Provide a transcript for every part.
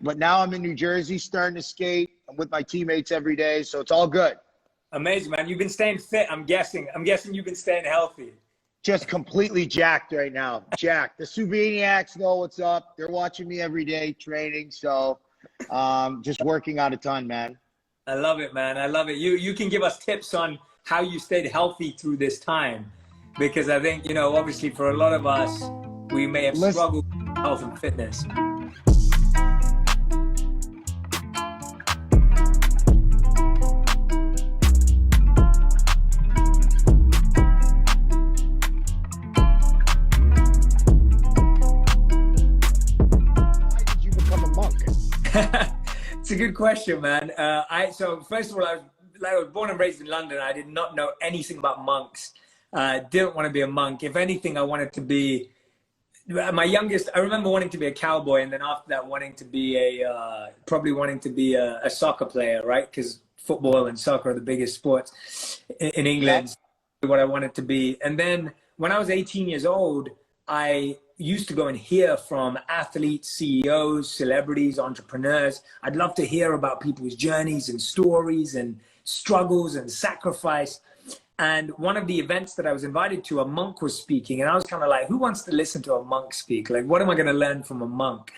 but now I'm in New Jersey starting to skate. I'm with my teammates every day, so it's all good. Amazing, man. You've been staying fit, I'm guessing. I'm guessing you've been staying healthy. Just completely jacked right now. Jacked. The Subaniacs know what's up. They're watching me every day training, so just working out a ton, man. I love it, man. I love it. You can give us tips on how you stayed healthy through this time, because I think, you know, obviously for a lot of us, we may have struggled with health and fitness. Why did you become a monk? It's a good question, man. So first of all, I was born and raised in London. I did not know anything about monks. Didn't want to be a monk. If anything, I wanted to be my youngest. I remember wanting to be a cowboy, and then after that, wanting to be probably wanting to be a soccer player, right? Because football and soccer are the biggest sports in England. Yeah. What I wanted to be, and then when I was 18 years old, I used to go and hear from athletes, CEOs, celebrities, entrepreneurs. I'd love to hear about people's journeys and stories and struggles and sacrifice. And one of the events that I was invited to, a monk was speaking, and I was kind of like, who wants to listen to a monk speak? Like, what am I going to learn from a monk?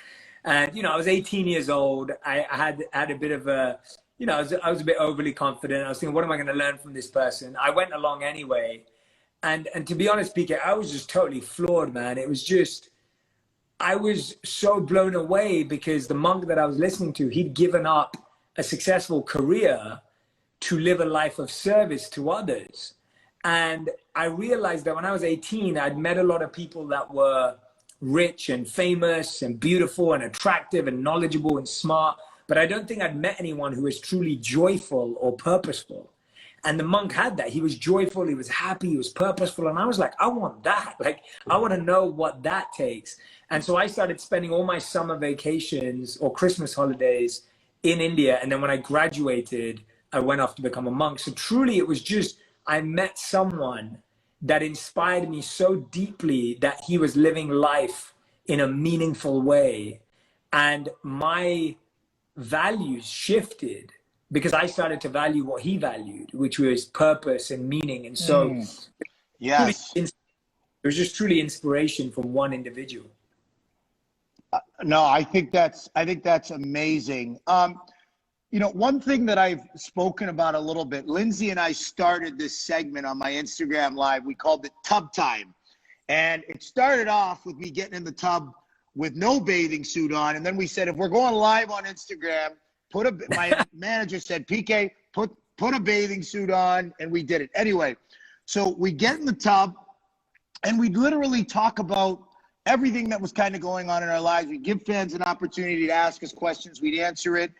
And, you know, I was 18 years old. I had a bit of a, you know, I was a bit overly confident. I was thinking, what am I going to learn from this person? I went along anyway. And to be honest, PK, I was just totally floored, man. It was just, I was so blown away because the monk that I was listening to, he'd given up a successful career to live a life of service to others. And I realized that when I was 18, I'd met a lot of people that were rich and famous and beautiful and attractive and knowledgeable and smart, but I don't think I'd met anyone who was truly joyful or purposeful. And the monk had that. He was joyful, he was happy, he was purposeful. And I was like, I want that. Like, I want to know what that takes. And so I started spending all my summer vacations or Christmas holidays in India. And then when I graduated, I went off to become a monk. So truly, it was just, I met someone that inspired me so deeply that he was living life in a meaningful way. And my values shifted because I started to value what he valued, which was purpose and meaning. And so yes, it was just truly inspiration from one individual. No, I think that's amazing. You know, one thing that I've spoken about a little bit, Lindsay and I started this segment on my Instagram Live. We called it Tub Time. And it started off with me getting in the tub with no bathing suit on. And then we said, if we're going live on Instagram, my manager said, PK, put a bathing suit on. And we did it. Anyway, so we get in the tub and we literally talk about everything that was kind of going on in our lives. We give fans an opportunity to ask us questions. We'd answer it.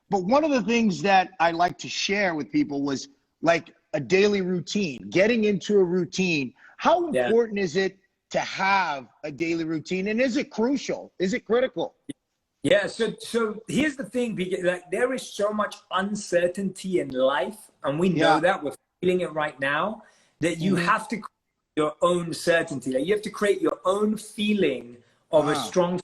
But one of the things that I like to share with people was like a daily routine, getting into a routine. How important is it to have a daily routine? And is it crucial? Is it critical? Yeah, so here's the thing, like there is so much uncertainty in life, and we know that, we're feeling it right now, that you have to create your own certainty. Like you have to create your own feeling of a strong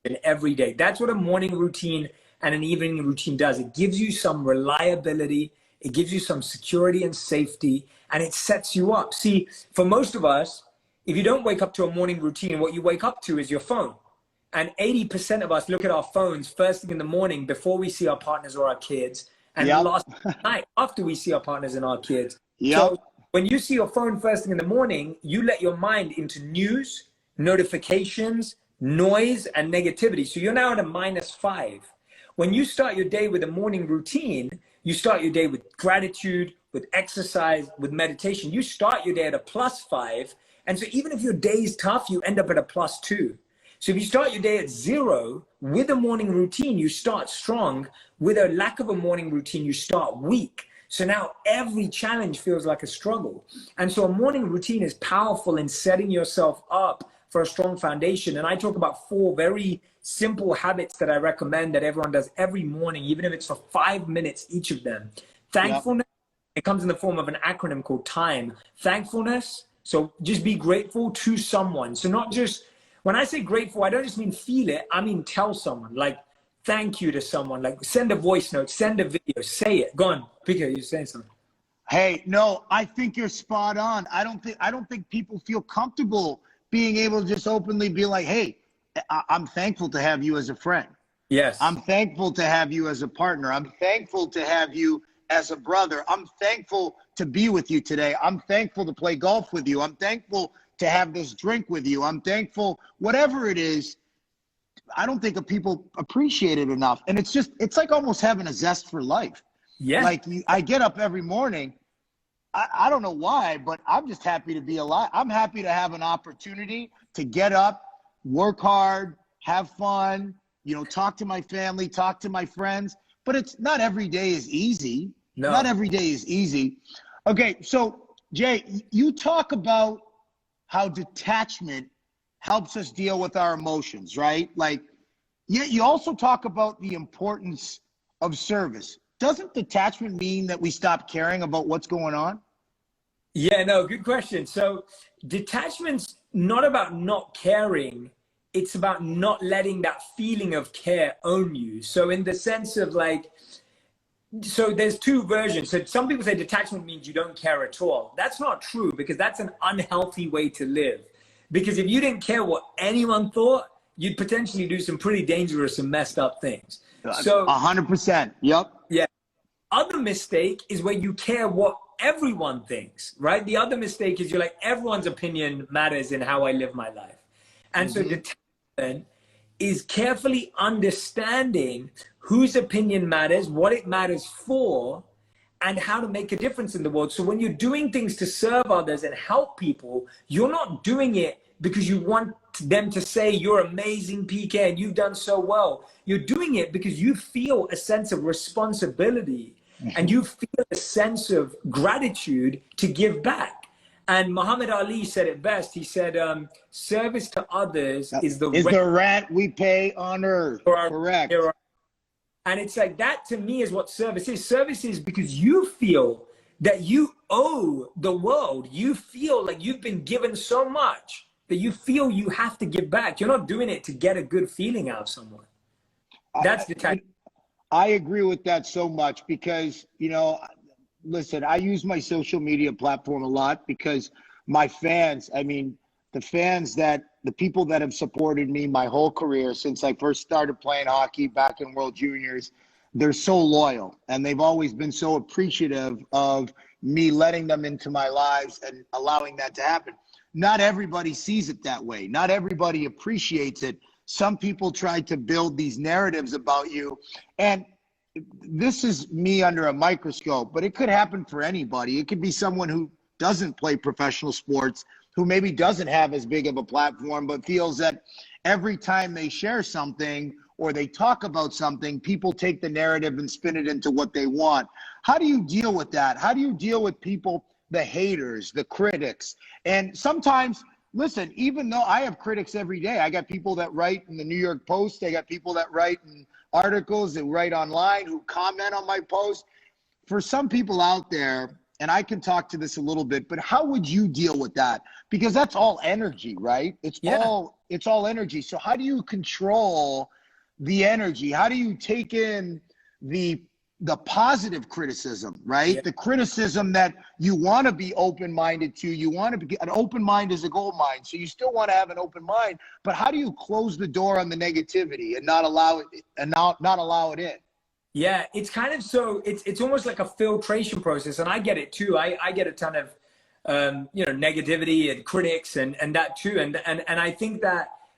foundation every day. That's what a morning routine and an evening routine does. It gives you some reliability, it gives you some security and safety, and it sets you up. See, for most of us, if you don't wake up to a morning routine, what you wake up to is your phone. And 80% of us look at our phones first thing in the morning before we see our partners or our kids, and the last night after we see our partners and our kids. So when you see your phone first thing in the morning, you let your mind into news, notifications, noise, and negativity. So you're now at a -5. When you start your day with a morning routine, you start your day with gratitude, with exercise, with meditation. You start your day at a +5. And so even if your day is tough, you end up at a +2. So if you start your day at 0 with a morning routine, you start strong. With a lack of a morning routine, you start weak. So now every challenge feels like a struggle. And so a morning routine is powerful in setting yourself up for a strong foundation. And I talk about 4 very simple habits that I recommend that everyone does every morning, even if it's for 5 minutes, each of them. Thankfulness, it comes in the form of an acronym called TIME. Thankfulness, so just be grateful to someone. So not just, when I say grateful, I don't just mean feel it, I mean tell someone. Like, thank you to someone, like send a voice note, send a video, say it. Go on, PK, you're saying something. Hey, no, I think you're spot on. I don't think people feel comfortable being able to just openly be like, hey, I'm thankful to have you as a friend. Yes. I'm thankful to have you as a partner. I'm thankful to have you as a brother. I'm thankful to be with you today. I'm thankful to play golf with you. I'm thankful to have this drink with you. I'm thankful, whatever it is. I don't think people appreciate it enough. And it's like almost having a zest for life. Yeah. Like I get up every morning. I don't know why, but I'm just happy to be alive. I'm happy to have an opportunity to get up, work hard, have fun, talk to my family, talk to my friends. But it's not every day is easy. No. Not every day is easy. Okay, so Jay, you talk about how detachment helps us deal with our emotions, right? Like, yeah, you also talk about the importance of service. Doesn't detachment mean that we stop caring about what's going on? Yeah, no, good question. So detachment's not about not caring. It's about not letting that feeling of care own you. So in the sense of like, so there's two versions. So some people say detachment means you don't care at all. That's not true, because that's an unhealthy way to live. Because if you didn't care what anyone thought, you'd potentially do some pretty dangerous and messed up things. So 100%. Yep. Yeah. Other mistake is where you care what everyone thinks, right? The other mistake is you're like, everyone's opinion matters in how I live my life. And so detachment is carefully understanding whose opinion matters, what it matters for, and how to make a difference in the world. So when you're doing things to serve others and help people, you're not doing it because you want them to say you're amazing, PK, and you've done so well. You're doing it because you feel a sense of responsibility and you feel a sense of gratitude to give back. And Muhammad Ali said it best. He said, service to others is the rent we pay on earth. Correct. And it's like, that to me is what service is. Service is because you feel that you owe the world. You feel like you've been given so much that you feel you have to give back. You're not doing it to get a good feeling out of someone. That's detachment. I agree with that so much because, listen, I use my social media platform a lot because my fans, the people that have supported me my whole career since I first started playing hockey back in World Juniors, they're so loyal and they've always been so appreciative of me letting them into my lives and allowing that to happen. Not everybody sees it that way. Not everybody appreciates it. Some people try to build these narratives about you. And this is me under a microscope, but it could happen for anybody. It could be someone who doesn't play professional sports, who maybe doesn't have as big of a platform, but feels that every time they share something or they talk about something, people take the narrative and spin it into what they want. How do you deal with that? How do you deal with people, the haters, the critics? And sometimes, listen, even though I have critics every day, I got people that write in the New York Post, I got people that write in articles, that write online, who comment on my posts. For some people out there, and I can talk to this a little bit, but how would you deal with that? Because that's all energy, right? It's all energy. So how do you control the energy? How do you take in the positive criticism, right? Yeah. The criticism that you want to be open-minded to. You want to be, an open mind is a gold mine. So you still want to have an open mind, but how do you close the door on the negativity and not allow it and not allow it in? Yeah, it's kind of, so it's almost like a filtration process. And I get it too. I get a ton of, negativity and critics and that too. And I think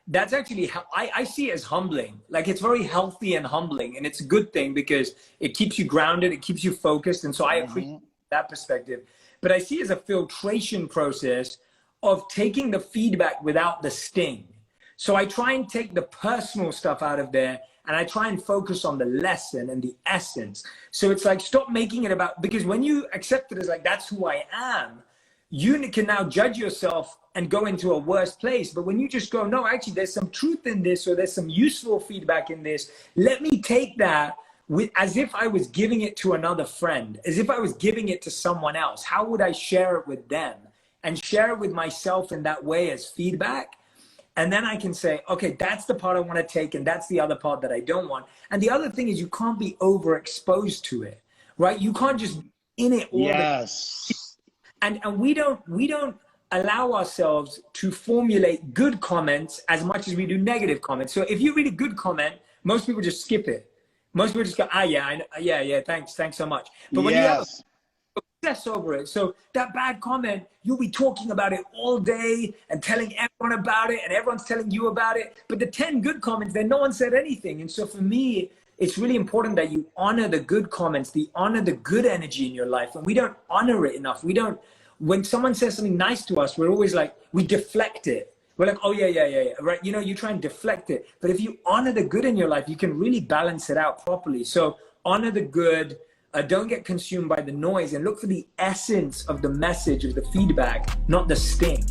that's actually how I see it as humbling. Like, it's very healthy and humbling, and it's a good thing because it keeps you grounded, it keeps you focused. And so I appreciate that perspective, but I see it as a filtration process of taking the feedback without the sting. So I try and take the personal stuff out of there, and I try and focus on the lesson and the essence. So it's like, stop making it about, because when you accept it as like, that's who I am, you can now judge yourself and go into a worse place. But when you just go, no, actually, there's some truth in this, or there's some useful feedback in this. Let me take that as if I was giving it to another friend, as if I was giving it to someone else. How would I share it with them and share it with myself in that way as feedback? And then I can say, okay, that's the part I want to take, and that's the other part that I don't want. And the other thing is you can't be overexposed to it, right? You can't just be in it all Yes. and we don't allow ourselves to formulate good comments as much as we do negative comments. So if you read a good comment, most people just skip it. Most people just go, yeah, thanks so much. But when you have obsess over it, so that bad comment, you'll be talking about it all day and telling everyone about it, and everyone's telling you about it. But the 10 good comments, then no one said anything. And so for me, it's really important that you honor the good comments, honor the good energy in your life. And we don't honor it enough. When someone says something nice to us, we're always like, we deflect it. We're like, oh yeah, right? You try and deflect it. But if you honor the good in your life, you can really balance it out properly. So honor the good, don't get consumed by the noise, and look for the essence of the message, of the feedback, not the sting.